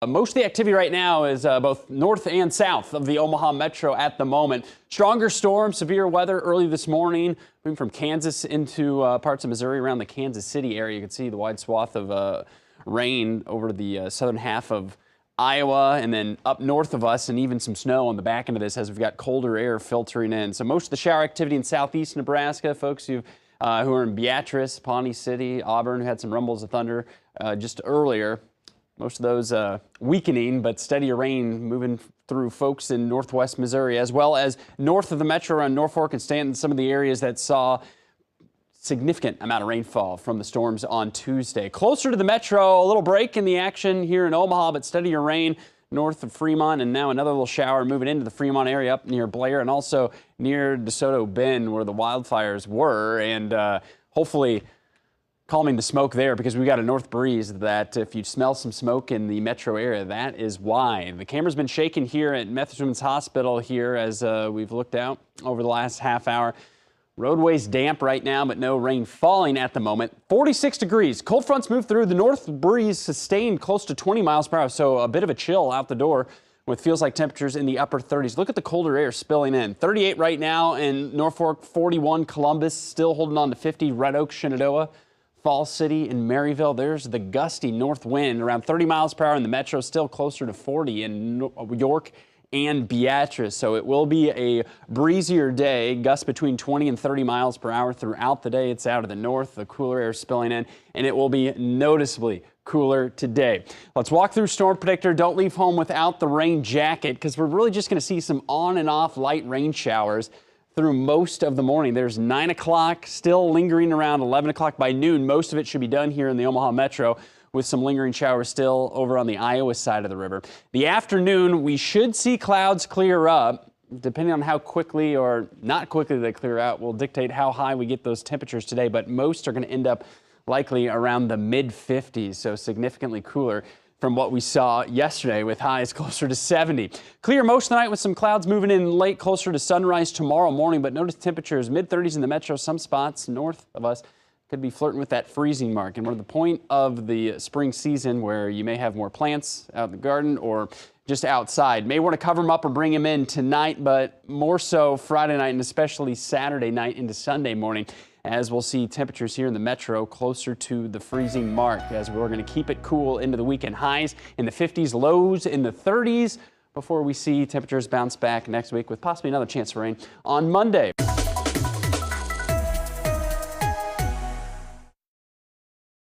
Most of the activity right now is both north and south of the Omaha Metro at the moment. Stronger storm, severe weather early this morning, moving from Kansas into parts of Missouri around the Kansas City area. You can see the wide swath of rain over the southern half of Iowa and then up north of us, and even some snow on the back end of this as we've got colder air filtering in. So most of the shower activity in southeast Nebraska, folks who are in Beatrice, Pawnee City, Auburn, who had some rumbles of thunder just earlier. Most of those weakening, but steadier rain moving through folks in northwest Missouri, as well as north of the metro around Norfolk and Stanton, some of the areas that saw significant amount of rainfall from the storms on Tuesday. Closer to the metro, a little break in the action here in Omaha, but steadier rain north of Fremont, and now another little shower moving into the Fremont area up near Blair and also near DeSoto Bend where the wildfires were, and hopefully calming the smoke there, because we got a north breeze that if you smell some smoke in the metro area, that is why. The camera's been shaking here at Methodist Women's Hospital here as we've looked out over the last half hour. Roadways damp right now, but no rain falling at the moment. 46 degrees. Cold fronts move through. The north breeze sustained close to 20 miles per hour, so a bit of a chill out the door with feels like temperatures in the upper 30s. Look at the colder air spilling in. 38 right now in Norfolk, 41 Columbus, still holding on to 50 Red Oak, Shenandoah, Falls City, and Maryville. There's the gusty north wind around 30 miles per hour in the metro, still closer to 40 in York and Beatrice. So it will be a breezier day, gusts between 20 and 30 miles per hour throughout the day. It's out of the north, the cooler air spilling in, and it will be noticeably cooler today. Let's walk through Storm Predictor. Don't leave home without the rain jacket, because we're really just going to see some on and off light rain showers through most of the morning. There's 9 o'clock, still lingering around 11 o'clock by noon. Most of it should be done here in the Omaha Metro, with some lingering showers still over on the Iowa side of the river. The afternoon, we should see clouds clear up. Depending on how quickly or not quickly they clear out will dictate how high we get those temperatures today, but most are going to end up likely around the mid-50s, so significantly cooler from what we saw yesterday with highs closer to 70. Clear most of the night with some clouds moving in late closer to sunrise tomorrow morning, but notice temperatures mid-30s in the metro. Some spots north of us could be flirting with that freezing mark. And we're at the point of the spring season where you may have more plants out in the garden or just outside. May want to cover them up or bring them in tonight, but more so Friday night and especially Saturday night into Sunday morning, as we'll see temperatures here in the metro closer to the freezing mark, as we're going to keep it cool into the weekend. Highs in the 50s, lows in the 30s before we see temperatures bounce back next week with possibly another chance for rain on Monday.